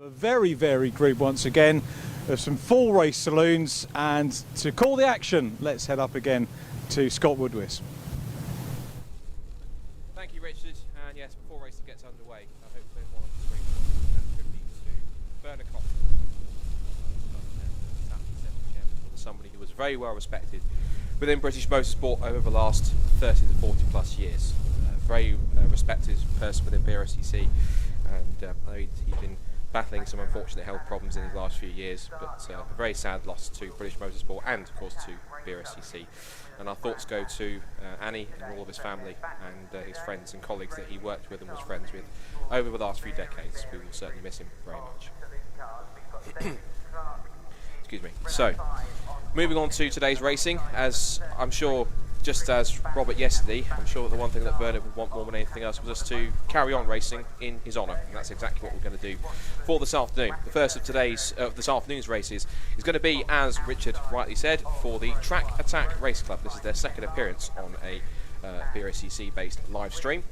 A very varied group once again of some full race saloons, and to call the action, let's head up again to Scott Woodwis. Thank you, Richard. And yes, before racing gets underway, hopefully one of the spring to Bernard Cox, somebody who was very well respected within British motorsport over the last 30 to 40 plus years. Very respected person within BRCC, and I know he's been battling some unfortunate health problems in his last few years, but a very sad loss to British motorsport and of course to BRCC. And our thoughts go to Annie and all of his family and his friends and colleagues that he worked with and was friends with over the last few decades. We will certainly miss him very much. Excuse me. So, moving on to today's racing, as I'm sure, just as Robert yesterday, I'm sure the one thing that Bernard would want more than anything else was us to carry on racing in his honour, and that's exactly what we're going to do for this afternoon. The first of this afternoon's races is going to be, as Richard rightly said, for the Track Attack Race Club. This is their second appearance on a BRCC-based live stream,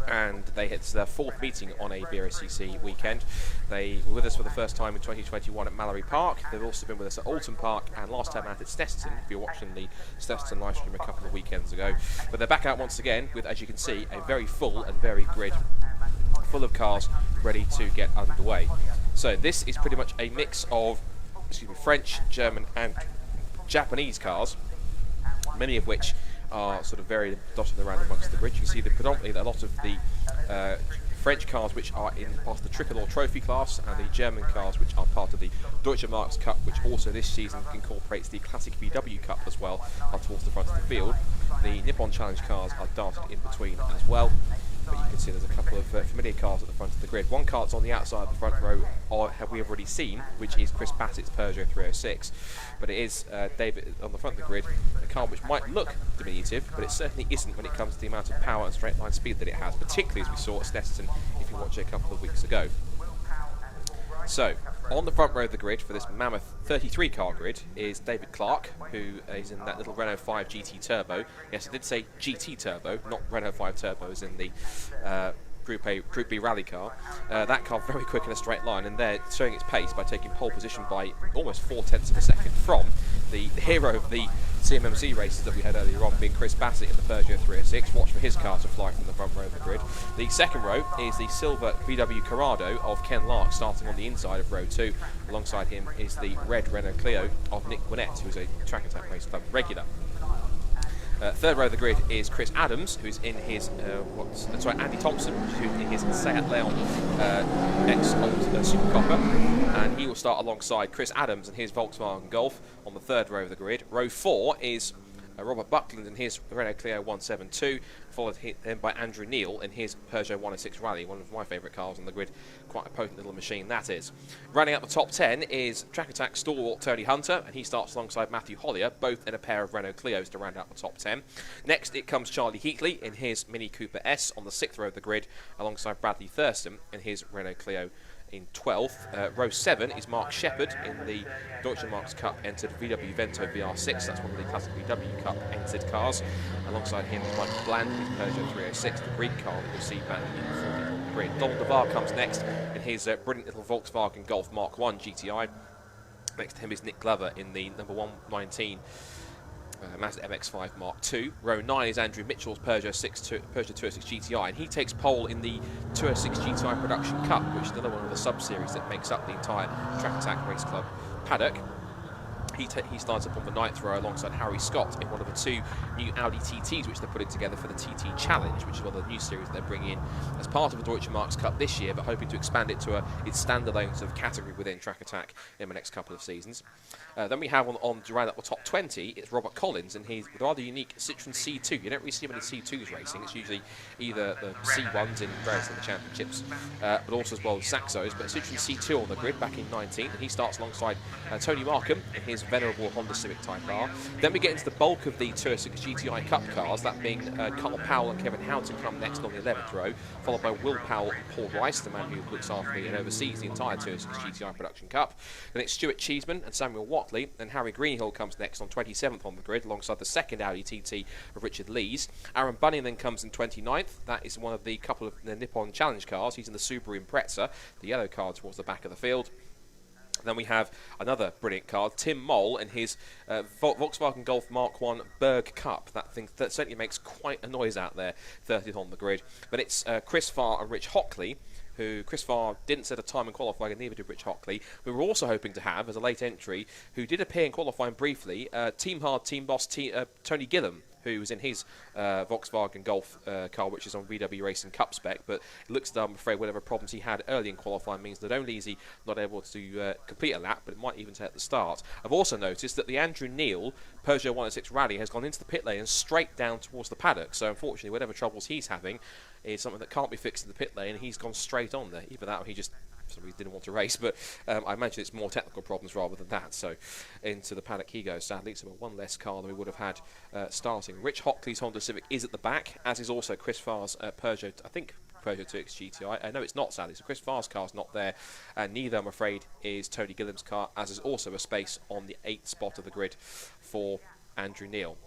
and it's their fourth meeting on a BRCC weekend. They were with us for the first time in 2021 at Mallory Park. They've also been with us at Alton Park and last time out at Snetterton, if you're watching the Snetterton live stream a couple of weekends ago. But they're back out once again with, as you can see, a very full and varied grid full of cars ready to get underway. So this is pretty much a mix of French, German and Japanese cars, many of which are sort of very dotted around amongst the grid. You can see that predominantly a lot of the French cars which are in part of the Tricolor Trophy class, and the German cars which are part of the Deutsche Marks Cup, which also this season incorporates the Classic VW Cup as well, are towards the front of the field. The Nippon Challenge cars are darted in between as well. But you can see there's a couple of familiar cars at the front of the grid. One car that's on the outside of the front row we have already seen, which is Chris Bassett's Peugeot 306. But it is David on the front of the grid, a car which might look diminutive, but it certainly isn't when it comes to the amount of power and straight line speed that it has, particularly as we saw at Snetterton if you watch it a couple of weeks ago. So, on the front row of the grid for this mammoth 33 car grid is David Clark, who is in that little Renault 5 GT Turbo. Yes, I did say GT Turbo, not Renault 5 Turbo as in the Group B rally car. That car very quick in a straight line, and they're showing its pace by taking pole position by almost 0.4 of a second from the hero of the CMMC races that we had earlier on, being Chris Bassett in the Peugeot 306. Watch for his car to fly from the front row of the grid. The second row is the silver VW Corrado of Ken Lark, starting on the inside of row 2. Alongside him is the red Renault Clio of Nick Gwinnett, who's a Track Attack Race Club regular. Third row of the grid is Chris Adams, who's in his Andy Thompson, who's in his Seat Leon ex-old Super Copper, and he will start alongside Chris Adams and his Volkswagen Golf on the third row of the grid. Row 4 is Robert Buckland in his Renault Clio 172, followed then by Andrew Neal in his Peugeot 106 Rally, one of my favourite cars on the grid. Quite a potent little machine that is. Running up the top 10 is Track Attack stalwart Tony Hunter, and he starts alongside Matthew Hollier, both in a pair of Renault Clios to round out the top 10. Next it comes Charlie Heatley in his Mini Cooper S on the 6th row of the grid, alongside Bradley Thurston in his Renault Clio in 12th. Row 7 is Mark Shepherd in the Deutsche Marks Cup entered VW Vento VR6. That's one of the Classic VW Cup entered cars. Alongside him is Michael Bland in his Peugeot 306, the Greek car that you'll see back in the 40 grid. Donald DeVar comes next in his brilliant little Volkswagen Golf Mark 1 GTI. Next to him is Nick Glover in the number 119 Mazda MX-5 Mark II. Row 9 is Andrew Mitchell's Peugeot 206 GTI, and he takes pole in the 206 GTI Production Cup, which is another one of the sub-series that makes up the entire Track Attack Race Club paddock. He starts up on the 9th row alongside Harry Scott in one of the two new Audi TTs which they're putting together for the TT Challenge, which is one of the new series they're bringing in as part of the Deutsche Marks Cup this year, but hoping to expand it to its standalone sort of category within Track Attack in the next couple of seasons. Then we have on to round up the top 20, it's Robert Collins and his rather unique Citroen C2. You don't really see many C2s racing. It's usually either the C1s in various of the championships, but also as well as Saxos. But Citroen C2 on the grid back in 19th, and he starts alongside Tony Markham in his venerable Honda Civic Type R. Then we get into the bulk of the 206 GTI Cup cars, that being Carl Powell and Kevin Houghton come next on the 11th row, followed by Will Powell and Paul Rice, the man who looks after and oversees the entire 206 GTI Production Cup. Then it's Stuart Cheeseman and Samuel Watley, and Harry Greenhill comes next on 27th on the grid, alongside the second Audi TT of Richard Lees. Aaron Bunning then comes in 29th. That is one of the couple of the Nippon Challenge cars. He's in the Subaru Impreza, the yellow car towards the back of the field. Then we have another brilliant car, Tim Moll, and his Volkswagen Golf Mark 1 Berg Cup. That thing that certainly makes quite a noise out there, 30th on the grid. But it's Chris Farr and Rich Hockley, who Chris Farr didn't set a time in qualifying, and neither did Rich Hockley, who we're also hoping to have as a late entry, who did appear in qualifying briefly, Team Hard Team Boss Tony Gillam, who was in his Volkswagen Golf car, which is on VW Racing Cup spec, but it looks that I'm afraid whatever problems he had early in qualifying means not only is he not able to complete a lap, but it might even take the start. I've also noticed that the Andrew Neil Peugeot 106 Rally has gone into the pit lane and straight down towards the paddock, so unfortunately whatever troubles he's having is something that can't be fixed in the pit lane, and he's gone straight on there. Either that or he just didn't want to race, but I imagine it's more technical problems rather than that. So into the paddock he goes, sadly. So one less car than we would have had starting. Rich Hockley's Honda Civic is at the back, as is also Chris Farr's Peugeot, I think Peugeot 2X GTI. No, it's not, sadly. So Chris Farr's car's not there, and neither, I'm afraid, is Tony Gillam's car, as is also a space on the 8th spot of the grid for Andrew Neil.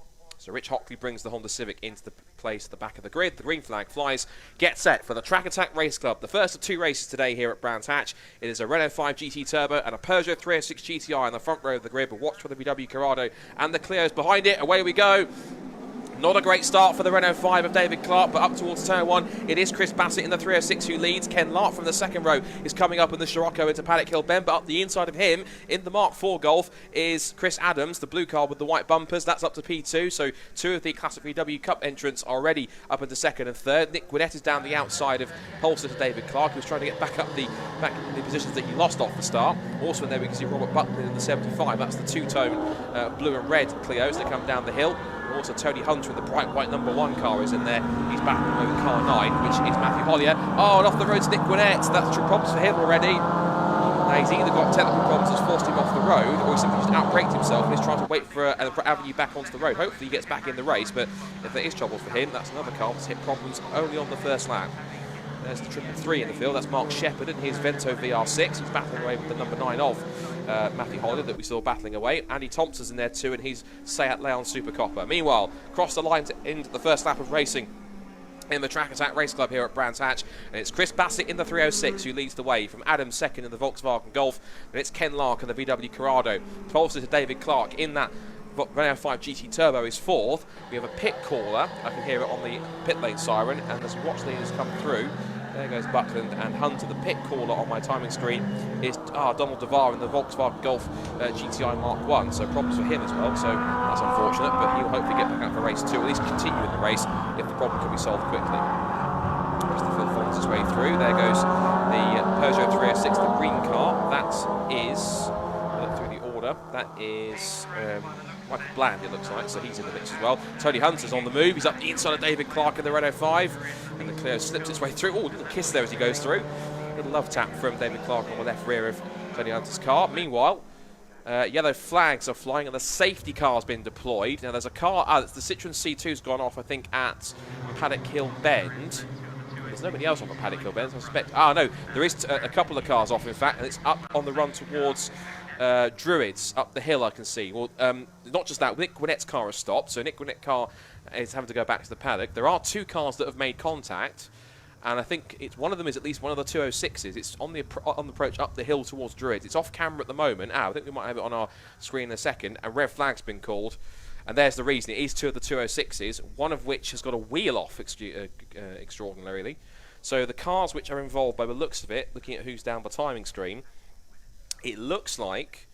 So Rich Hockley brings the Honda Civic into the place at the back of the grid. The green flag flies. Get set for the Track Attack Race Club. The first of two races today here at Brands Hatch. It is a Renault 5 GT Turbo and a Peugeot 306 GTI in the front row of the grid, but watch for the VW Corrado and the Clios behind it. Away we go. Not a great start for the Renault 5 of David Clark, but up towards turn 1, it is Chris Bassett in the 306 who leads. Ken Lark from the second row is coming up in the Scirocco into Paddock Hill Bend, but up the inside of him, in the Mark IV Golf, is Chris Adams, the blue car with the white bumpers. That's up to P2, so two of the Classic VW Cup entrants are already up into second and third. Nick Gwinnett is down the outside of Polster to David Clark, who's trying to get back in the positions that he lost off the start. Also in there we can see Robert Buckland in the 75. That's the two-tone blue and red Clios that come down the hill. Also Tony Hunter with the bright white number 1 car is in there. He's battling with car 9, which is Matthew Hollier. Oh, and off the road to Nick Gwinnett. That's true problems for him already. Now he's either got technical problems that's forced him off the road, or he's simply just outbraked himself and he's trying to wait for an avenue back onto the road. Hopefully he gets back in the race, but if there is trouble for him, that's another car that's hit problems only on the first lap. There's the 333 in the field. That's Mark Shepherd and his Vento VR6. He's battling away with the number 9 of Matthew Hollier that we saw battling away. Andy Thompson's in there too, and he's Seat Leon Super Copper. Meanwhile, across the line to end the first lap of racing in the Track Attack Race Club here at Brands Hatch, and it's Chris Bassett in the 306 who leads the way, from Adam second in the Volkswagen Golf, and it's Ken Lark in the VW Corrado. 12th to David Clark in that Renault 5 GT Turbo is 4th. We have a pit caller. I can hear it on the pit lane siren, and as watch leaders come through. There goes Buckland and Hunter. The pit caller on my timing screen is Donald DeVar in the Volkswagen Golf GTI Mark 1. So problems for him as well. So that's unfortunate, but he'll hopefully get back out for race 2, or at least continue in the race if the problem can be solved quickly. As the field folds its way through, there goes the Peugeot 306, the green car. That is, through the order, that is Michael Bland, it looks like, so he's in the mix as well. Tony Hunter's on the move. He's up the inside of David Clark in the Renault 5. And the Clio slips its way through. Oh, little kiss there as he goes through. Little love tap from David Clark on the left rear of Tony Hunter's car. Meanwhile, yellow flags are flying and the safety car's been deployed. Now there's a car, the Citroen C2's gone off, I think, at Paddock Hill Bend. There's nobody else off at Paddock Hill Bend, so I suspect. No, there is a couple of cars off, in fact, and it's up on the run towards Druids, up the hill I can see. Well, not just that, Nick Gwinnett's car has stopped, so Nick Gwinnett's car is having to go back to the paddock. There are 2 cars that have made contact, and I think one of them is at least one of the 206s. It's on the approach up the hill towards Druids. It's off camera at the moment. I think we might have it on our screen in a second, and red flag's been called. And there's the reason. It is 2 of the 206s, one of which has got a wheel off extraordinarily. So the cars which are involved, by the looks of it, looking at who's down the timing screen, it looks like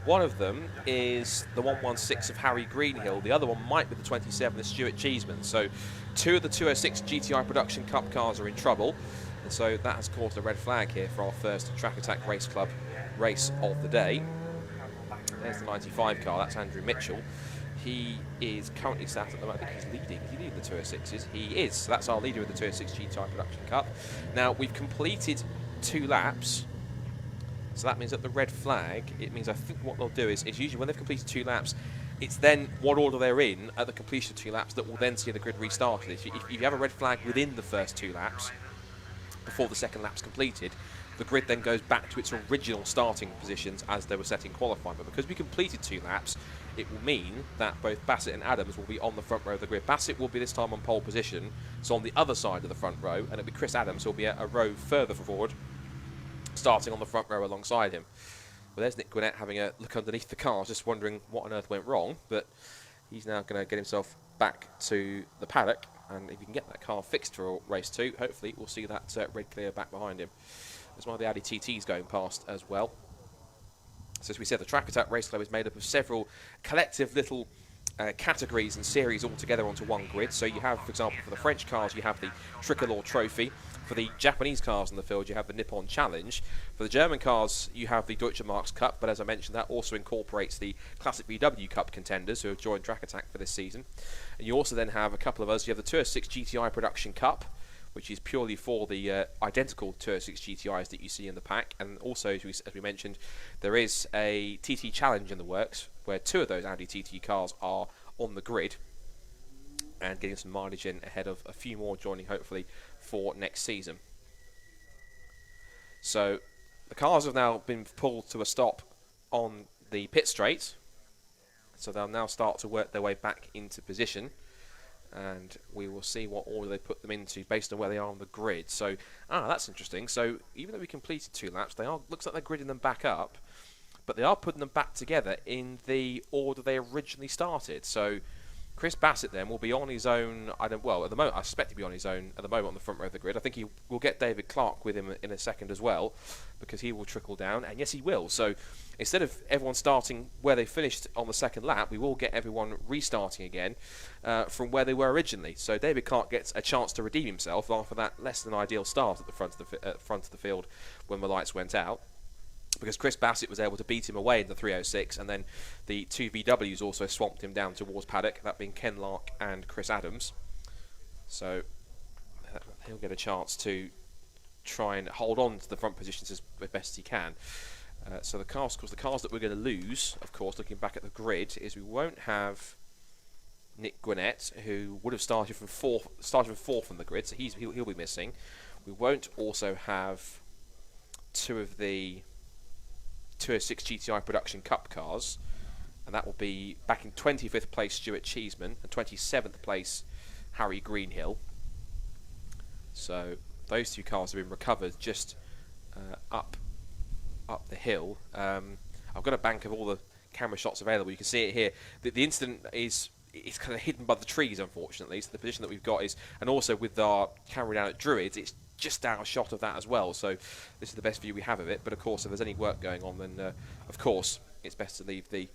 one of them is the 116 of Harry Greenhill. The other one might be the 27 of Stuart Cheeseman. So 2 of the 206 GTI Production Cup cars are in trouble. And so that has caused a red flag here for our first Track Attack Race Club race of the day. There's the 95 car. That's Andrew Mitchell. He is currently sat at the moment. I think he's leading. Is he leading the 206s? He is. So that's our leader of the 206 GTI Production Cup. Now, we've completed 2 laps. So that means that the red flag, it means I think what they'll do is usually when they've completed 2 laps, it's then what order they're in at the completion of 2 laps that will then see the grid restarted. If you have a red flag within the first 2 laps, before the second lap's completed, the grid then goes back to its original starting positions as they were set in qualifying. But because we completed 2 laps, it will mean that both Bassett and Adams will be on the front row of the grid. Bassett will be this time on pole position, so on the other side of the front row, and it'll be Chris Adams who will be a row further forward, starting on the front row alongside him. Well, there's Nick Gwinnett having a look underneath the cars, just wondering what on earth went wrong, but he's now going to get himself back to the paddock, and if he can get that car fixed for race 2, hopefully we'll see that red clear back behind him. There's one of the Audi TTs going past as well. So as we said, the Track Attack Race Club is made up of several collective little categories and series all together onto one grid. So you have, for example, for the French cars, you have the Tricolor Trophy. For the Japanese cars in the field, you have the Nippon Challenge. For the German cars, you have the Deutsche Marks Cup, but as I mentioned, that also incorporates the Classic VW Cup contenders who have joined Track Attack for this season. And you also then have a couple of others. You have the 206 GTI Production Cup, which is purely for the identical 206 GTIs that you see in the pack. And also, as we mentioned, there is a TT Challenge in the works, where 2 of those Audi TT cars are on the grid and getting some mileage in ahead of a few more joining, hopefully, for next season. So the cars have now been pulled to a stop on the pit straight, so they'll now start to work their way back into position, and we will see what order they put them into based on where they are on the grid. So that's interesting. So even though we completed 2 laps, looks like they're gridding them back up, but they are putting them back together in the order they originally started. So Chris Bassett then will be on his own. At the moment, I suspect he'll be on his own at the moment on the front row of the grid. I think he will get David Clark with him in a second as well, because he will trickle down, and yes, he will. So instead of everyone starting where they finished on the second lap, we will get everyone restarting again from where they were originally. So David Clark gets a chance to redeem himself after that less than ideal start at the front of the field when the lights went out, because Chris Bassett was able to beat him away in the 306, and then the 2 VWs also swamped him down towards paddock, that being Ken Lark and Chris Adams. So he'll get a chance to try and hold on to the front positions as best as he can. So the cars that we're going to lose, of course, looking back at the grid, is we won't have Nick Gwinnett, who would have started from fourth on the grid, so he'll be missing. We won't also have 2 of the 206 GTI Production Cup cars, and that will be back in 25th place Stuart Cheeseman and 27th place Harry Greenhill. So those 2 cars have been recovered just up the hill. I've got a bank of all the camera shots available. You can see it here. The incident is kind of hidden by the trees, unfortunately. So the position that we've got is, and also with our camera down at Druids, it's just out of shot of that as well. So this is the best view we have of it. But of course, if there's any work going on, then of course it's best to leave the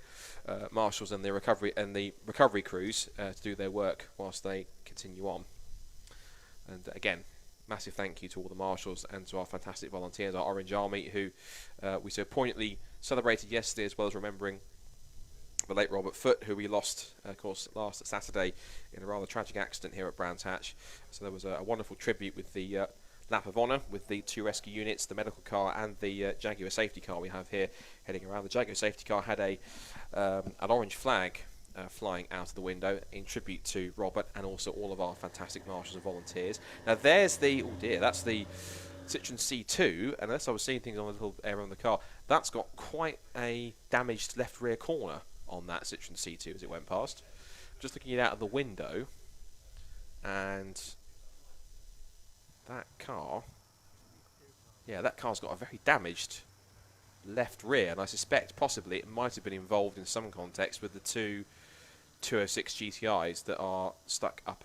marshals and the recovery crews to do their work whilst they continue on. And again, massive thank you to all the marshals and to our fantastic volunteers, our Orange Army, who we so poignantly celebrated yesterday, as well as remembering the late Robert Foote, who we lost, of course, last Saturday in a rather tragic accident here at Brands Hatch. So there was a wonderful tribute with the lap of honour, with the 2 rescue units, the medical car and the Jaguar safety car we have here heading around. The Jaguar safety car had an orange flag flying out of the window in tribute to Robert and also all of our fantastic marshals and volunteers. Now there's that's the Citroen C2, and unless I was seeing things on the little area on the car, that's got quite a damaged left rear corner on that Citroen C2 as it went past. Just looking out of the window, and that car's got a very damaged left rear, and I suspect possibly it might have been involved in some context with the 2 206 GTIs that are stuck up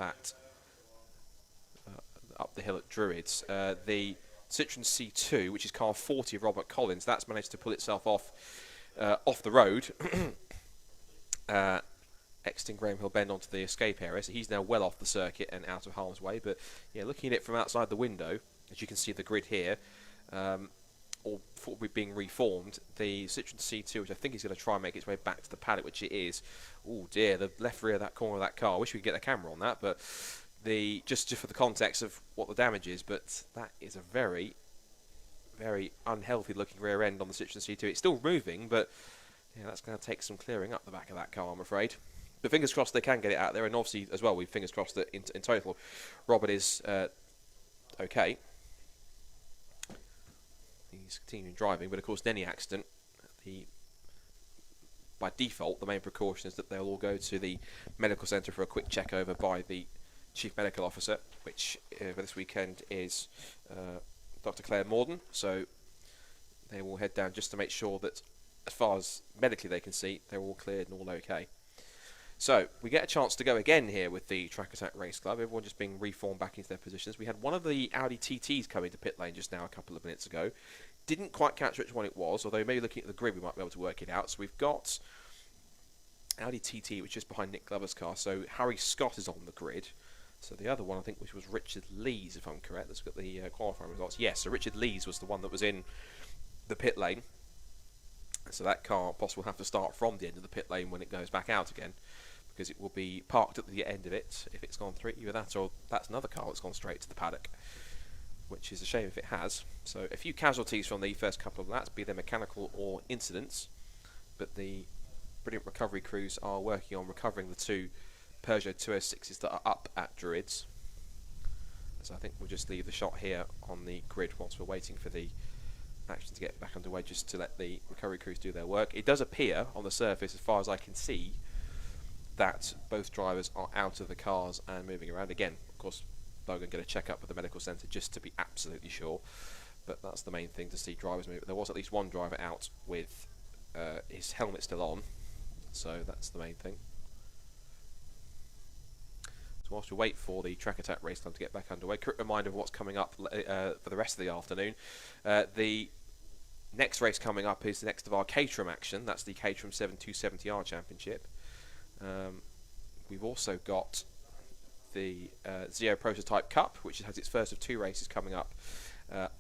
the hill at Druids. The Citroen C2, which is car 40 of Robert Collins, that's managed to pull itself off the road, exiting Graham Hill Bend onto the escape area, so he's now well off the circuit and out of harm's way. But yeah, looking at it from outside the window, as you can see the grid here, or being reformed, the Citroen C2, which I think is going to try and make its way back to the paddock, which it is. Oh dear, the left rear of that corner of that car. I wish we could get a camera on that, but just for the context of what the damage is, but that is a very, very unhealthy looking rear end on the Citroen C2. It's still moving, but yeah, that's going to take some clearing up the back of that car, I'm afraid. But fingers crossed they can get it out there, and obviously as well, we fingers crossed that in total, Robert is okay. He's continuing driving, but of course in any accident, by default, the main precaution is that they'll all go to the medical centre for a quick check over by the Chief Medical Officer, which for this weekend is Dr. Claire Morden. So they will head down just to make sure that, as far as medically they can see, they're all cleared and all okay. So we get a chance to go again here with the Track Attack Race Club. Everyone just being reformed back into their positions. We had one of the Audi TTs come into pit lane just now a couple of minutes ago. Didn't quite catch which one it was, although maybe looking at the grid we might be able to work it out. So we've got Audi TT, which is behind Nick Glover's car. So Harry Scott is on the grid. So the other one, I think, which was Richard Lees, if I'm correct. Let's look at the qualifying results. Yes, so Richard Lees was the one that was in the pit lane. So that car possibly will have to start from the end of the pit lane when it goes back out again, because it will be parked at the end of it if it's gone through. Either that or that's another car that's gone straight to the paddock, which is a shame if it has. So a few casualties from the first couple of laps, be they mechanical or incidents, but the brilliant recovery crews are working on recovering the two Peugeot 206s that are up at Druids. So I think we'll just leave the shot here on the grid whilst we're waiting for the action to get back underway, just to let the recovery crews do their work. It does appear on the surface, as far as I can see, that both drivers are out of the cars and moving around. Again, of course, they're going to get a check-up at the medical centre just to be absolutely sure, but that's the main thing, to see drivers move. There was at least one driver out with his helmet still on, so that's the main thing. So whilst we wait for the Track Attack Race Club to get back underway, quick reminder of what's coming up for the rest of the afternoon. The next race coming up is the next of our Caterham action. That's the Caterham 7270R Championship. We've also got the Zio Prototype Cup, which has its first of two races coming up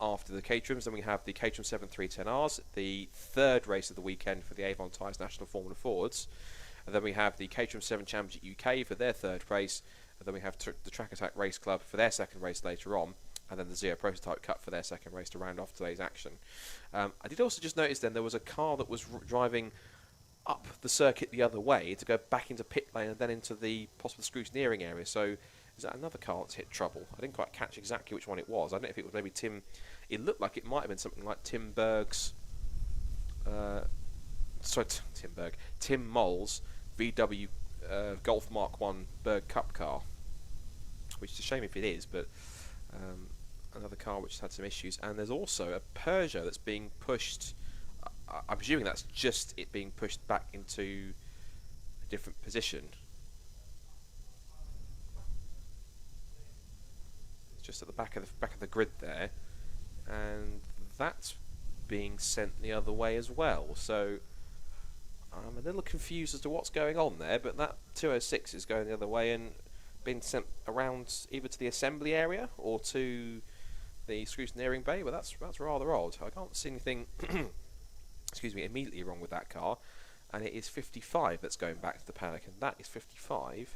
after the Caterhams. Then we have the Caterham 7310Rs, the third race of the weekend for the Avon Tyres National Formula Fords. And then we have the Caterham 7 Championship UK for their third race. And then we have the Track Attack Race Club for their second race later on. And then the Zio Prototype Cup for their second race to round off today's action. I did also just notice then there was a car that was driving up the circuit the other way to go back into pit lane and then into the possible scrutineering area. So is that another car that's hit trouble? I didn't quite catch exactly which one it was. I don't know if it was maybe Tim. It looked like it might have been something like Tim Berg's. Tim Moll's VW Golf Mark 1 Berg Cup car, which is a shame if it is, but another car which has had some issues. And there's also a Peugeot that's being pushed. I'm presuming that's just it being pushed back into a different position. It's just at the back of the grid there, and that's being sent the other way as well. So I'm a little confused as to what's going on there, but that 206 is going the other way and being sent around either to the assembly area or to the scrutineering bay. But that's rather odd. I can't see anything excuse me, immediately wrong with that car, and it is 55 that's going back to the paddock, and that is 55.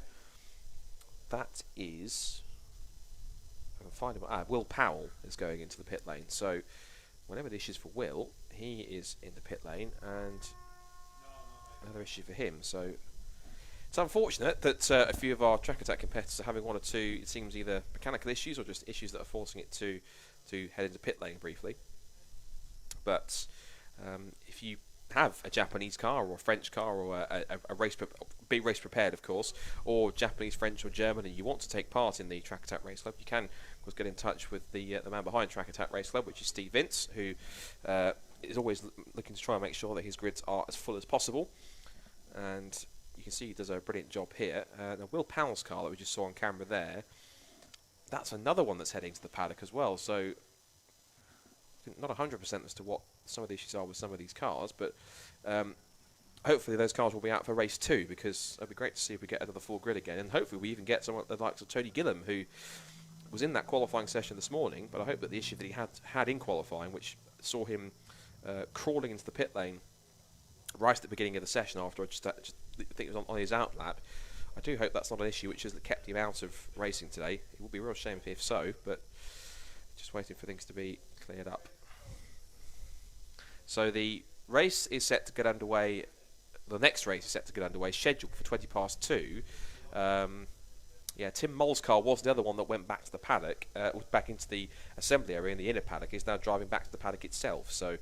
That is, I can find him. Will Powell is going into the pit lane. So whenever the issue is for Will, he is in the pit lane, and another issue for him. So it's unfortunate that a few of our Track Attack competitors are having one or two, it seems, either mechanical issues or just issues that are forcing it to head into pit lane briefly. But if you have a Japanese car or a French car or a race, be race prepared, of course, or Japanese, French, or German, and you want to take part in the Track Attack Race Club, you can, of course, get in touch with the man behind Track Attack Race Club, which is Steve Vince, who is always looking to try and make sure that his grids are as full as possible. And you can see he does a brilliant job here. Now, Will Powell's car that we just saw on camera there, that's another one that's heading to the paddock as well. So not 100% as to what some of the issues are with some of these cars, but hopefully those cars will be out for race 2, because it'd be great to see if we get another full grid again, and hopefully we even get someone the likes of Tony Gillam, who was in that qualifying session this morning. But I hope that the issue that he had in qualifying, which saw him crawling into the pit lane right at the beginning of the session after I just think it was on his out lap, I do hope that's not an issue which has kept him out of racing today. It would be a real shame if so, but just waiting for things to be cleared up. So the race is set to get underway. The next race is set to get underway, scheduled for 20 past 2. Tim Moll's car was the other one that went back to the paddock, was back into the assembly area in the inner paddock. Is now driving back to the paddock itself. So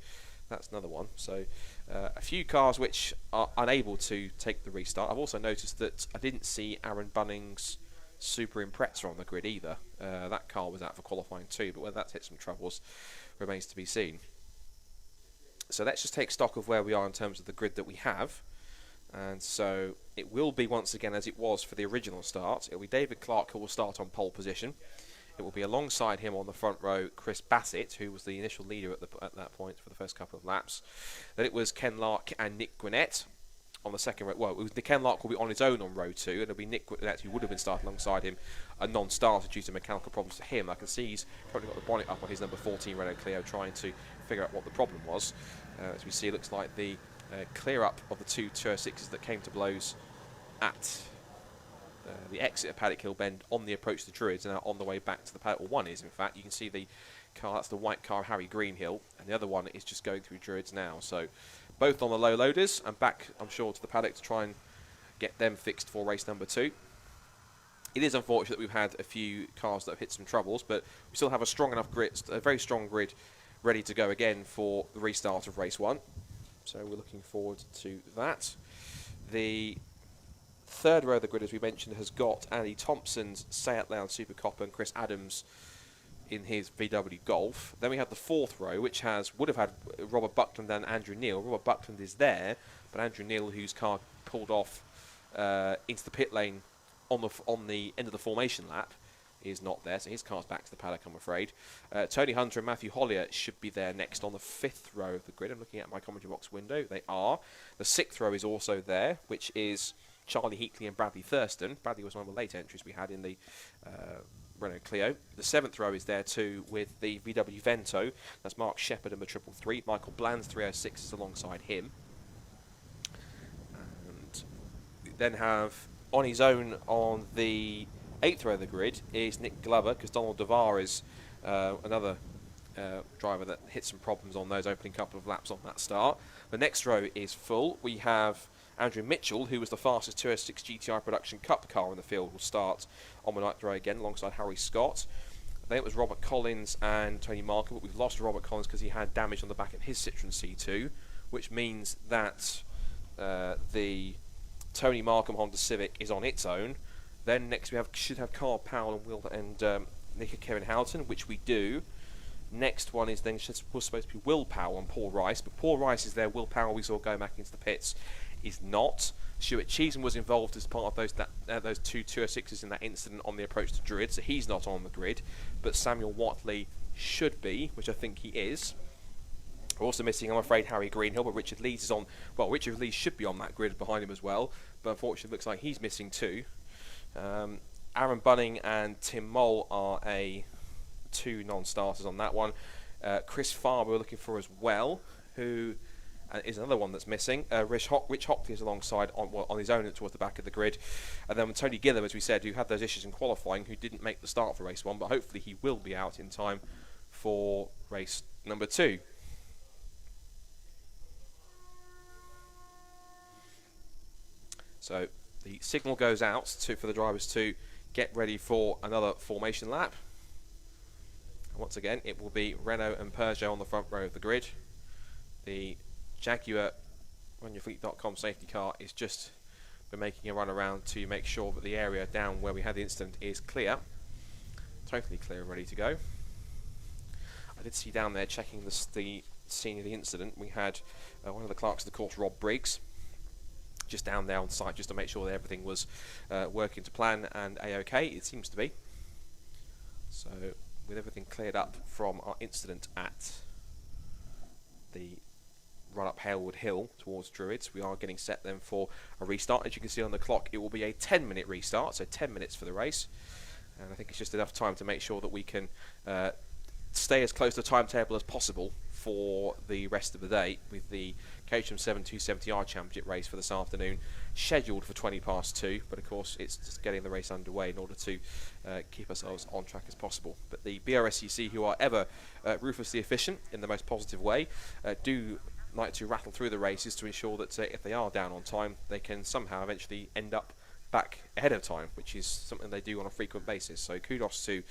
that's another one. So a few cars which are unable to take the restart. I've also noticed that I didn't see Aaron Bunning's Super Impreza on the grid either. That car was out for qualifying too, but whether that's hit some troubles remains to be seen. So let's just take stock of where we are in terms of the grid that we have. And so it will be once again as it was for the original start. It will be David Clark who will start on pole position. It will be alongside him on the front row Chris Bassett, who was the initial leader at that point for the first couple of laps. Then it was Ken Lark and Nick Gwinnett on the second row. Well, Ken Lark will be on his own on row 2, and it'll be Nick Gwinnett who would have been starting alongside him, a non-starter due to mechanical problems for him. I can see he's probably got the bonnet up on his number 14 Renault Clio, trying to figure out what the problem was. As we see, it looks like the clear up of the two 206s that came to blows at the exit of Paddock Hill Bend on the approach to the Druids, and now on the way back to the paddock. Well, one is, in fact, you can see the car, that's the white car, Harry Greenhill, and the other one is just going through Druids now. So both on the low loaders, and back, I'm sure, to the paddock to try and get them fixed for race number 2. It is unfortunate that we've had a few cars that have hit some troubles, but we still have a strong enough grid, a very strong grid, ready to go again for the restart of race 1. So we're looking forward to that. The third row of the grid, as we mentioned, has got Andy Thompson's Seat Leon Super Copper and Chris Adams in his VW Golf. Then we have the fourth row, which would have had Robert Buckland and Andrew Neil. Robert Buckland is there, but Andrew Neil, whose car pulled off into the pit lane on the end of the formation lap, is not there, so his car's back to the paddock, I'm afraid. Tony Hunter and Matthew Hollier should be there next on the fifth row of the grid. I'm looking at my commentary box window. They are. The sixth row is also there, which is Charlie Heatley and Bradley Thurston. Bradley was one of the late entries we had in the Renault Clio. The seventh row is there too, with the VW Vento. That's Mark Shepherd and the 333. Michael Bland's 306 is alongside him. And we then have on his own on the eighth row of the grid is Nick Glover, because Donald DeVar is another driver that hit some problems on those opening couple of laps on that start. The next row is full. We have Andrew Mitchell, who was the fastest 206 GTI production Cup car in the field, will start on the ninth row again alongside Harry Scott. Then it was Robert Collins and Tony Markham, but we've lost Robert Collins because he had damage on the back of his Citroen C2, which means that the Tony Markham Honda Civic is on its own. Then next we should have Carl Powell and Nick and Kevin Houghton, which we do. Next one is then was supposed to be Will Powell and Paul Rice, but Paul Rice is there. Will Powell we saw go back into the pits is not. Stuart Cheetham was involved as part of those two 206s in that incident on the approach to Druid, so he's not on the grid. But Samuel Watley should be, which I think he is. We're also missing, I'm afraid, Harry Greenhill, but Richard Lees is on. Well, Richard Lees should be on that grid behind him as well, but unfortunately it looks like he's missing too. Aaron Bunning and Tim Moll are two non-starters on that one. Chris Farber we're looking for as well, who is another one that's missing. Rich Hockley is alongside on his own towards the back of the grid. And then Tony Gillam, as we said, who had those issues in qualifying, who didn't make the start for race 1, but hopefully he will be out in time for race number 2. So the signal goes out for the drivers to get ready for another formation lap. And once again, it will be Renault and Peugeot on the front row of the grid. The Jaguar RunYourFleet.com safety car is just been making a run around to make sure that the area down where we had the incident is clear. Totally clear and ready to go. I did see down there checking the scene of the incident. We had one of the clerks of the course, Rob Briggs, just down there on site just to make sure that everything was working to plan and a-okay. It seems to be. So with everything cleared up from our incident at the run up Halewood Hill towards Druids, we are getting set then for a restart. As you can see on the clock, it will be a 10-minute restart, so 10 minutes for the race. And I think it's just enough time to make sure that we can stay as close to the timetable as possible for the rest of the day, with the KHM7 270R Championship race for this afternoon scheduled for 20 past 2, but of course it's just getting the race underway in order to keep ourselves on track as possible. But the BRSCC, who are ever ruthlessly efficient in the most positive way, do like to rattle through the races to ensure that if they are down on time, they can somehow eventually end up back ahead of time, which is something they do on a frequent basis. So kudos to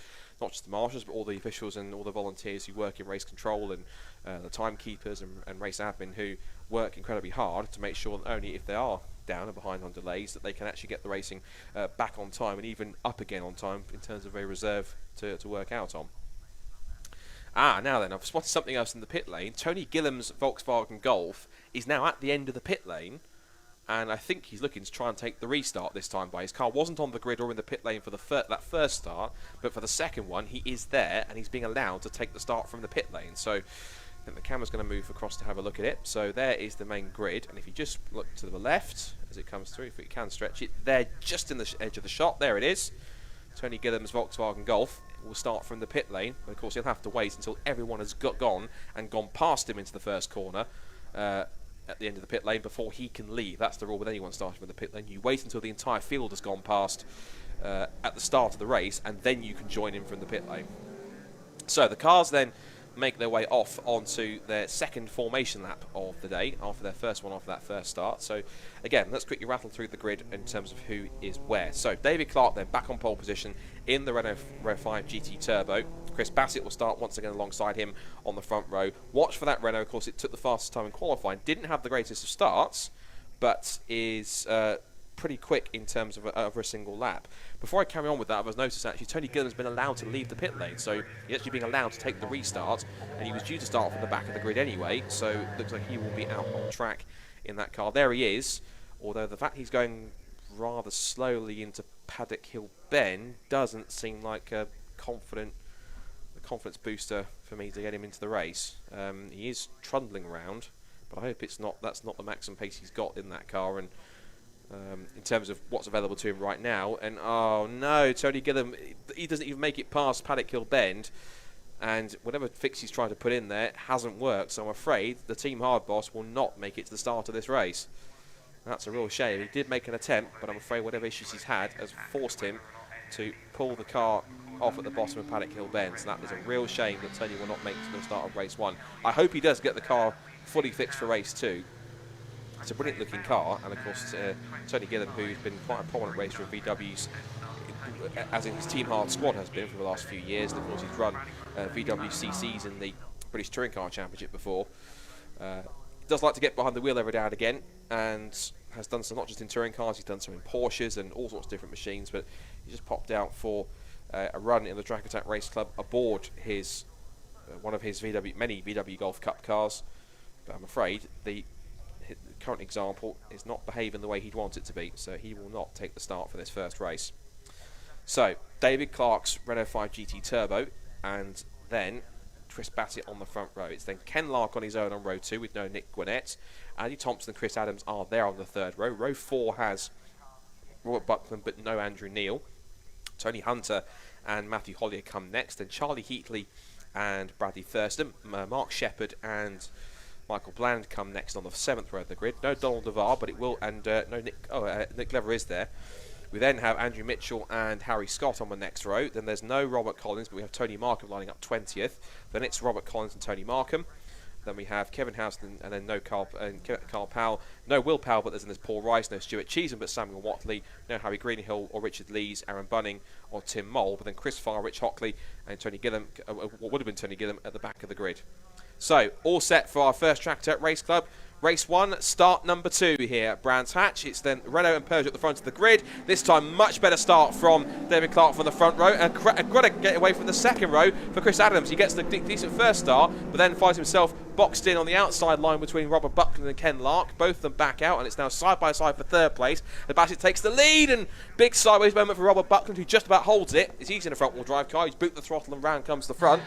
not just the marshals, but all the officials and all the volunteers who work in race control and the timekeepers and race admin who work incredibly hard to make sure that only if they are down and behind on delays that they can actually get the racing back on time and even up again on time in terms of a reserve to work out on. Now then, I've spotted something else in the pit lane. Tony Gillam's Volkswagen Golf is now at the end of the pit lane, and I think he's looking to try and take the restart this time. By his car wasn't on the grid or in the pit lane for that first start, but for the second one he is there and he's being allowed to take the start from the pit lane. So I think the camera's going to move across to have a look at it. So there is the main grid, and if you just look to the left as it comes through, if we can stretch it, there just in the edge of the shot, there it is. Tony Gillam's Volkswagen Golf will start from the pit lane, but of course he'll have to wait until everyone has gone past him into the first corner at the end of the pit lane before he can leave. That's the rule with anyone starting from the pit lane. You wait until the entire field has gone past at the start of the race, and then you can join him from the pit lane. So the cars then make their way off onto their second formation lap of the day after their first one after that first start. So again, let's quickly rattle through the grid in terms of who is where. So David Clark then back on pole position in the Renault 5 GT Turbo. Chris Bassett will start once again alongside him on the front row. Watch for that Renault. Of course, it took the fastest time in qualifying. Didn't have the greatest of starts, but is pretty quick in terms of over a single lap. Before I carry on with that, I've noticed actually Tony Gillam's been allowed to leave the pit lane, so he's actually being allowed to take the restart, and he was due to start from the back of the grid anyway, so it looks like he will be out on track in that car. There he is, although the fact he's going rather slowly into Paddock Hill Bend doesn't seem like a confidence booster for me to get him into the race. He is trundling around, but I hope that's not the maximum pace he's got in that car, and in terms of what's available to him right now. And oh no, Tony Gillam, he doesn't even make it past Paddock Hill Bend, and whatever fix he's trying to put in there hasn't worked, so I'm afraid the team hard boss will not make it to the start of this race. That's a real shame. He did make an attempt, but I'm afraid whatever issues he's had has forced him to pull the car off at the bottom of Paddock Hill Bend, so that is a real shame that Tony will not make it to the start of race 1. I hope he does get the car fully fixed for race 2. It's a brilliant looking car, and of course Tony Gillam, who's been quite a prominent racer of VWs, as in his Team Hard squad has been for the last few years, and of course he's run VWCCs in the British Touring Car Championship before. Does like to get behind the wheel every now and again, and has done so not just in touring cars, he's done so in Porsches and all sorts of different machines, but he just popped out for a run in the Track Attack Race Club aboard his one of his many VW Golf Cup cars, but I'm afraid the current example is not behaving the way he'd want it to be, so he will not take the start for this first race. So David Clark's Renault 5 GT Turbo, and then Chris Bassett on the front row. It's then Ken Lark on his own on row 2 with no Nick Gwinnett. Andy Thompson and Chris Adams are there on the third row. Row 4 has Robert Buckland but no Andrew Neil. Tony Hunter and Matthew Hollier come next, then Charlie Heatley and Bradley Thurston, Mark Shepherd and Michael Bland come next on the 7th row of the grid. No Donald DeVar, but it will, and no Nick Glover is there. We then have Andrew Mitchell and Harry Scott on the next row. Then there's no Robert Collins, but we have Tony Markham lining up 20th. Then it's Robert Collins and Tony Markham. Then we have Kevin Houston, and then no Carl Powell. No Will Powell, but there's Paul Rice. No Stuart Cheetham, but Samuel Watley. No Harry Greenhill or Richard Lees, Aaron Bunning or Tim Mole. But then Chris Farr, Rich Hockley, and Tony Gillam, what would have been Tony Gillam, at the back of the grid. So, all set for our first Track Attack Race Club. Race 1, start number 2 here at Brands Hatch. It's then Renault and Peugeot at the front of the grid. This time, much better start from David Clark from the front row. And got to get away from the second row for Chris Adams. He gets the decent first start, but then finds himself boxed in on the outside line between Robert Buckland and Ken Lark. Both of them back out, and it's now side by side for third place. The Bassett takes the lead, and big sideways moment for Robert Buckland, who just about holds it. He's in a front-wheel drive car. He's boot the throttle, and round comes the front.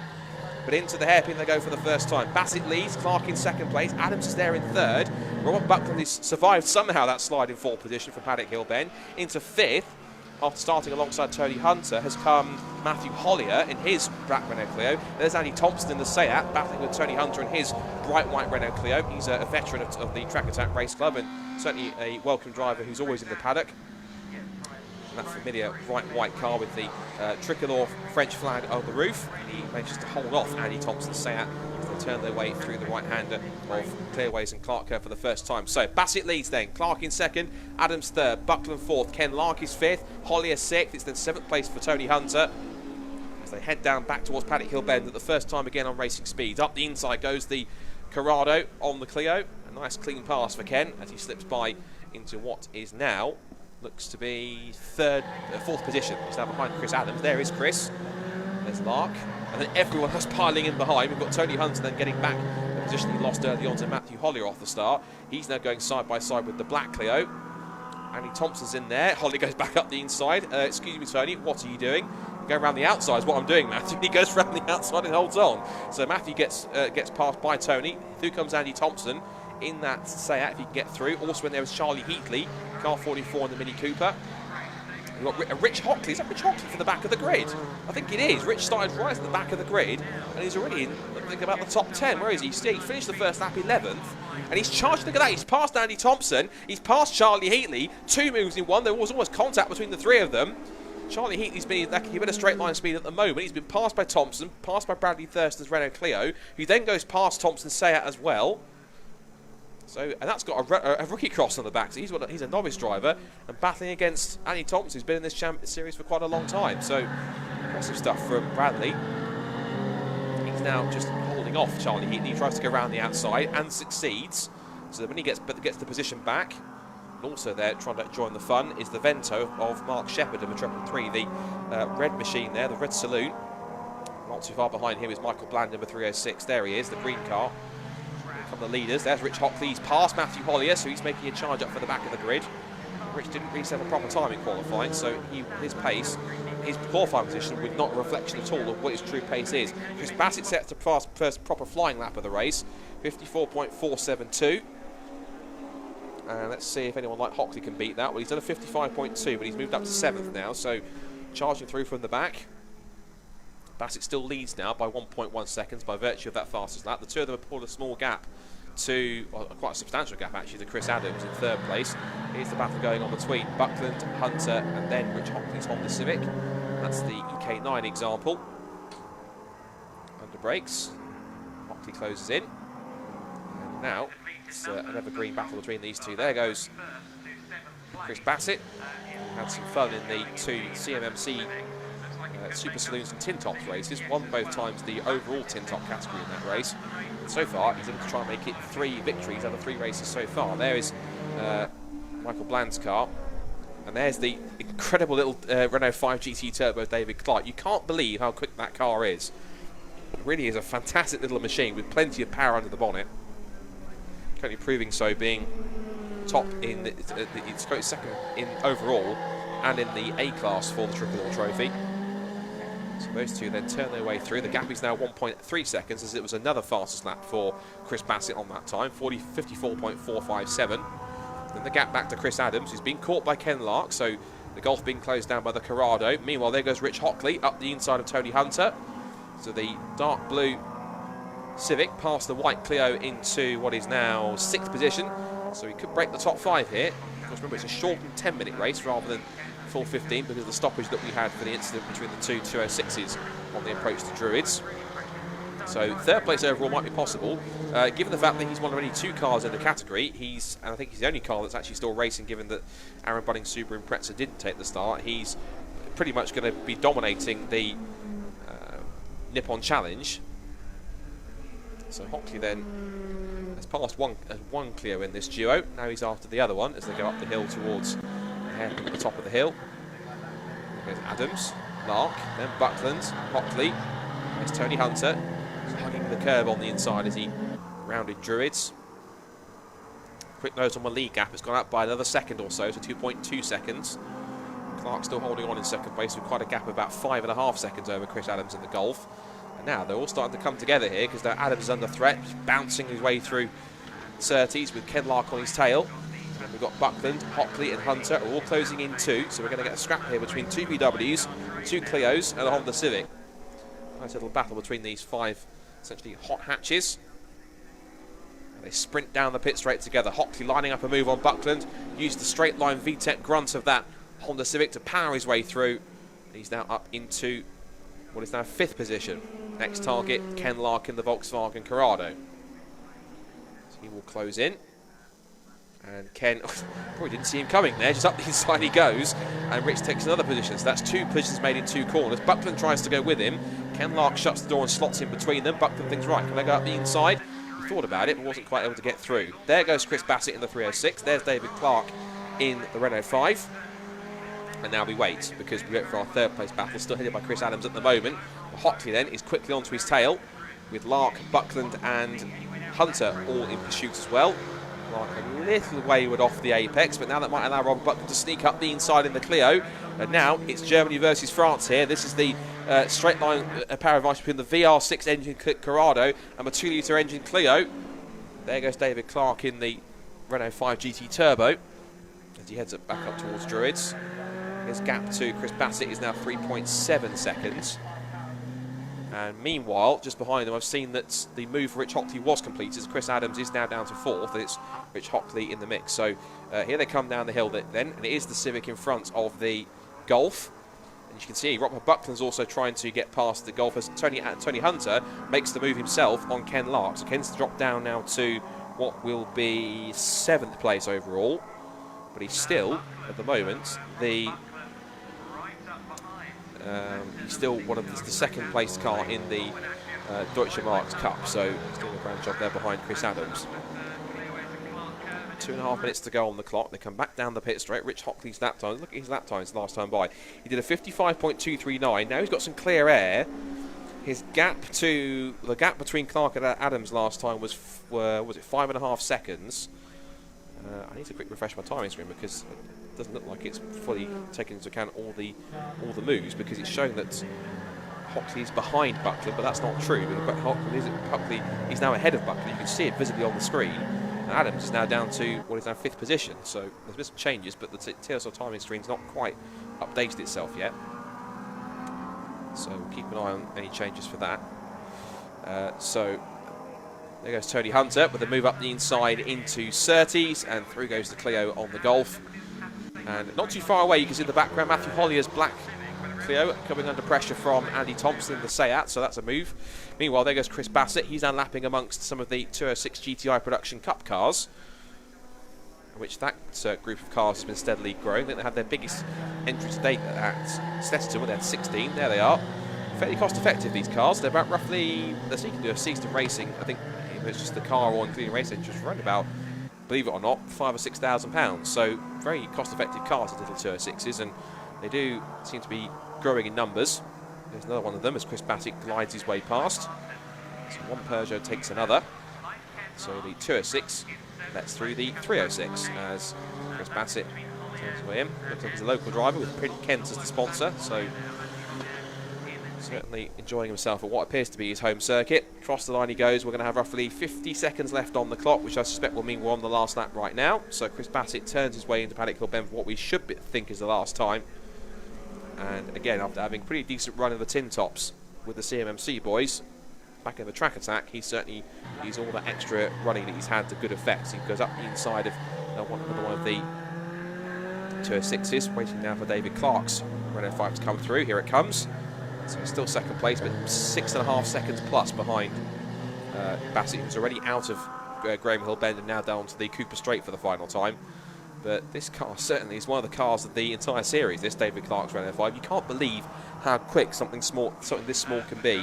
But into the hairpin they go for the first time. Bassett leads, Clark in second place, Adams is there in third. Robert Buckland has survived somehow that slide in fourth position from Paddock Hill Bend. Into fifth, after starting alongside Tony Hunter, has come Matthew Hollier in his black Renault Clio. There's Andy Thompson in the Seat, battling with Tony Hunter in his bright white Renault Clio. He's a veteran of the Track Attack Race Club, and certainly a welcome driver who's always in the paddock. That familiar bright white car with the tricolour French flag on the roof. He manages to hold off Andy Thompson's Seat. turn their way through the right-hander of Clearways and Clark for the first time. So Bassett leads then, Clark in second, Adams third, Buckland fourth, Ken Lark is fifth, Hollier sixth. It's then seventh place for Tony Hunter as they head down back towards Paddock Hill Bend at the first time again on racing speed. Up the inside goes the Corrado on the Clio. A nice clean pass for Ken as he slips by into what is now looks to be fourth position. He's now behind Chris Adams. There is Chris. There's Lark. And then everyone else piling in behind. We've got Tony Hunter then getting back the position he lost early on to Matthew Hollier off the start. He's now going side by side with the black Clio. Andy Thompson's in there. Holly goes back up the inside. Excuse me, Tony, what are you doing? Go around the outside is what I'm doing, Matthew. He goes around the outside and holds on. So Matthew gets passed by Tony. Through comes Andy Thompson in that Seat, if he can get through. Also in there was Charlie Heatley, car 44 in the Mini Cooper. We've got Rich Hockley. Is that Rich Hockley for the back of the grid? I think it is. Rich started right at the back of the grid, and he's already in, I think, about the top 10. Where is he? He finished the first lap 11th, and he's charged. Look at that. He's passed Andy Thompson. He's passed Charlie Heatley. 2 moves in one. There was almost contact between the three of them. Charlie Heatley's been in a straight line speed at the moment. He's been passed by Thompson, passed by Bradley Thurston's Renault Clio, who then goes past Thompson's Seat as well. So, and that's got a rookie cross on the back. So he's a novice driver and battling against Andy Thompson, who's been in this series for quite a long time. So impressive stuff from Bradley. He's now just holding off Charlie Heatley. He tries to go around the outside and succeeds. So when he gets the position back, and also there trying to join the fun is the Vento of Mark Shepherd of a 333, the red machine there, the red saloon. Not too far behind him is Michael Bland, number 306. There he is, the green car. From the leaders, there's Rich Hockley. He's past Matthew Hollier, so he's making a charge up for the back of the grid. Rich didn't really have a proper time in qualifying, so his pace, his qualifying position, would not a reflection at all of what his true pace is. Chris Bassett sets the first proper flying lap of the race, 54.472. And let's see if anyone like Hockley can beat that. Well, he's done a 55.2, but he's moved up to 7th now, so charging through from the back. Bassett still leads now by 1.1 seconds by virtue of that fastest lap. The two of them have pulled a small gap to, well, quite a substantial gap actually, to Chris Adams in 3rd place. Here's the battle going on between Buckland, Hunter, and then Rich Hockley's Honda Civic. That's the EK9 example. Under brakes. Hockley closes in. And now it's an evergreen battle between these two. There goes Chris Bassett. Had some fun in the 2 CMMC Super Saloons and Tin Tops races, won both times the overall Tin Top category in that race. And so far, he's able to try and make it 3 victories out of 3 races so far. There is Michael Bland's car, and there's the incredible little Renault 5 GT Turbo David Clark. You can't believe how quick that car is. It really is a fantastic little machine with plenty of power under the bonnet. Currently proving so, being top in it's second in overall and in the A class for the Triple R Trophy. So those two then turn their way through. The gap is now 1.3 seconds, as it was another fastest lap for Chris Bassett on that time, 54.457. Then the gap back to Chris Adams, who's been caught by Ken Lark, so the Golf being closed down by the Corrado. Meanwhile, there goes Rich Hockley up the inside of Tony Hunter. So the dark blue Civic past the white Clio into what is now 6th position. So he could break the top 5 here. Of course, remember, it's a shortened 10-minute race rather than full 15 because of the stoppage that we had for the incident between the two 206s on the approach to Druids. So 3rd place overall might be possible, given the fact that he's one of only 2 cars in the category. And I think he's the only car that's actually still racing, given that Aaron Bunning's Subaru Impreza didn't take the start. He's pretty much going to be dominating the Nippon Challenge. So Hockley then has passed one Clio in this duo. Now he's after the other one as they go up the hill towards at the top of the hill. There goes Adams, Lark, then Buckland, Hockley. There's Tony Hunter, hugging the curb on the inside as he rounded Druids. Quick note on the lead gap, it's gone up by another second or so, to 2.2 seconds. Clark still holding on in 2nd place with quite a gap of about 5.5 seconds over Chris Adams in the Golf. And now they're all starting to come together here because Adams is under threat, bouncing his way through 30s with Ken Lark on his tail. And we've got Buckland, Hockley and Hunter are all closing in 2, so we're going to get a scrap here between 2 VWs, 2 Clios and a Honda Civic. Nice little battle between these 5 essentially hot hatches. And they sprint down the pit straight together. Hockley lining up a move on Buckland, used the straight line VTEC grunt of that Honda Civic to power his way through. He's now up into what is now 5th position. Next target, Ken Lark in the Volkswagen Corrado. So he will close in. And Ken, probably didn't see him coming there, just up the inside he goes, and Rich takes another position. So that's 2 positions made in 2 corners. Buckland tries to go with him. Ken Lark shuts the door and slots in between them. Buckland thinks, right, can I go up the inside? He thought about it, but wasn't quite able to get through. There goes Chris Bassett in the 306. There's David Clark in the Renault 5. And now we wait, because we wait for our 3rd place battle, still headed by Chris Adams at the moment. Hockley then is quickly onto his tail, with Lark, Buckland and Hunter all in pursuit as well. Lark a little wayward off the apex, but now that might allow Robert Buckland to sneak up the inside in the Clio. And now it's Germany versus France here. This is the straight line power advantage between the VR6 engine Corrado and the 2-litre engine Clio. There goes David Clark in the Renault 5 GT Turbo as he heads back up towards Druids. His gap to Chris Bassett is now 3.7 seconds. And meanwhile, just behind them, I've seen that the move for Rich Hockley was completed, as Chris Adams is now down to 4th, and it's Rich Hockley in the mix. So here they come down the hill then, and it is the Civic in front of the Golf. And you can see Robert Buckland's also trying to get past the Golf as Tony Hunter makes the move himself on Ken Lark. So Ken's dropped down now to what will be 7th place overall, but he's still, at the moment, he's still one of the 2nd place car in the Deutsche Marks Cup, so he's doing a grand job there behind Chris Adams. 2.5 minutes to go on the clock. They come back down the pit straight. Rich Hockley's lap times. Look at his lap times last time by. He did a 55.239. Now he's got some clear air. His gap between Clark and Adams last time was it 5.5 seconds. I need to quick refresh my timing screen because it doesn't look like it's fully taken into account all the moves, because it's showing that Hockley is behind Buckland, but that's not true. Hockley is now ahead of Buckland. You can see it visibly on the screen. And Adams is now down to what is now 5th position. So there's been some changes, but the TSL timing screen's not quite updated itself yet. So we'll keep an eye on any changes for that. So there goes Tony Hunter with a move up the inside into Surtees, and through goes the Clio on the Golf. And not too far away, you can see in the background Matthew Hollier's black Clio coming under pressure from Andy Thompson in the Seat, so that's a move. Meanwhile, there goes Chris Bassett. He's now lapping amongst some of the 206 GTI production Cup cars, which that group of cars has been steadily growing. I think they had their biggest entry to date at Snetterton, where they had 16. There they are. Fairly cost effective, these cars. They're about roughly, so you can do a season racing, I think it's just the car or including race engines, around about, believe it or not, £5,000 or £6,000. So very cost effective cars, these little 206s, and they do seem to be growing in numbers. There's another one of them as Chris Bassett glides his way past. So one Peugeot takes another. So the 206 lets through the 306 as Chris Bassett turns his way in. Looks like he's a local driver with Print Kent as the sponsor, so certainly enjoying himself at what appears to be his home circuit. Across the line he goes. We're going to have roughly 50 seconds left on the clock, which I suspect will mean we're on the last lap right now. So Chris Bassett turns his way into Paddock Hill Bend for what we should think is the last time. And again, after having a pretty decent run of the tin tops with the CMMC boys back in the track attack, he certainly used all that extra running that he's had to good effect. He goes up the inside of one of the 206s, waiting now for David Clark's Renault 5 to come through. Here it comes. So he's still 2nd place, but 6.5 seconds plus behind Bassett, who's already out of Graham Hill Bend and now down to the Cooper Straight for the final time. But this car certainly is one of the cars of the entire series, this David Clark's Renault 5. You can't believe how quick something this small can be.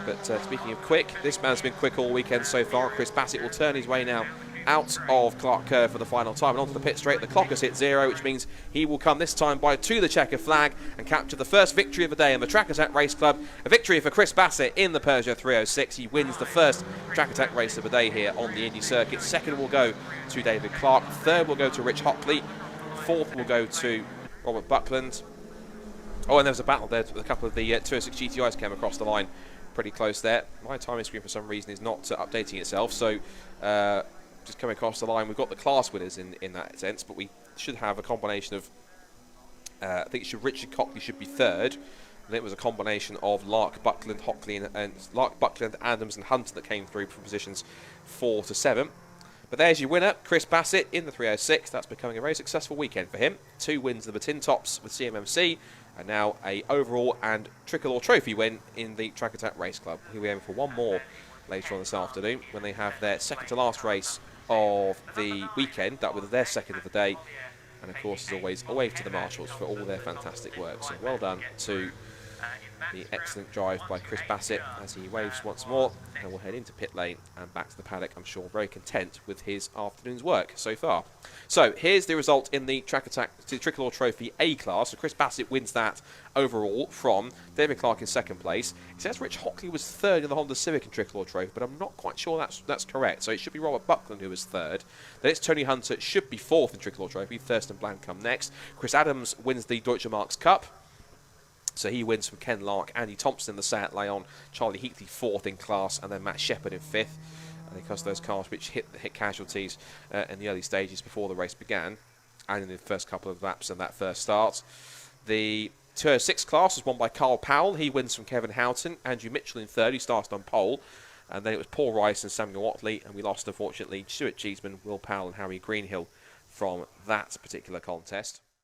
But speaking of quick, this man's been quick all weekend so far. Chris Bassett will turn his way now out of Clark Curve for the final time and onto the pit straight. The clock has hit 0, which means he will come this time to the checker flag and capture the first victory of the day in the Track Attack Race Club. A victory for Chris Bassett in the Peugeot 306. He wins the first Track Attack race of the day here on the Indy circuit. 2nd will go to David Clark. 3rd will go to Rich Hockley. 4th will go to Robert Buckland. Oh, and there was a battle there with a couple of the 206 GTIs came across the line pretty close there. My timing screen for some reason is not updating itself, so just coming across the line, we've got the class winners in that sense, but we should have a combination of I think Richard Hockley should be 3rd, and it was a combination of Lark, Buckland, Hockley and Lark, Buckland, Adams and Hunter that came through from positions 4 to 7. But there's your winner, Chris Bassett in the 306. That's becoming a very successful weekend for him. 2 wins of the tin tops with CMMC And now a overall and Tricolor Trophy win in the Track Attack Race Club. Here we aim for one more later on this afternoon when they have their second to last race of the weekend. That was their second of the day. And of course, as always, a wave to the marshals for all their fantastic work. So well done to the excellent drive by Chris Bassett as he waves once more, and we'll head into pit lane and back to the paddock. I'm sure very content with his afternoon's work so far. So here's the result in the Track Attack Tricolor Trophy A class. So Chris Bassett wins that overall from David Clark in second place. It says Rich Hockley was third in the Honda Civic in Tricolor Trophy, but I'm not quite sure that's correct. So it should be Robert Buckland who was third. Then it's Tony Hunter, should be fourth in Tricolor Trophy. Thurston Bland come next. Chris Adams wins the Deutsche Marks Cup. So he wins from Ken Lark, Andy Thompson in the Seat Leon, Charlie Heatley fourth in class, and then Matt Shepherd in fifth. And because those cars which hit casualties in the early stages before the race began, and in the first couple of laps and that first start. The 206 class was won by Carl Powell. He wins from Kevin Houghton. Andrew Mitchell in third, he started on pole. And then it was Paul Rice and Samuel Watley, and we lost, unfortunately, Stuart Cheeseman, Will Powell and Harry Greenhill from that particular contest.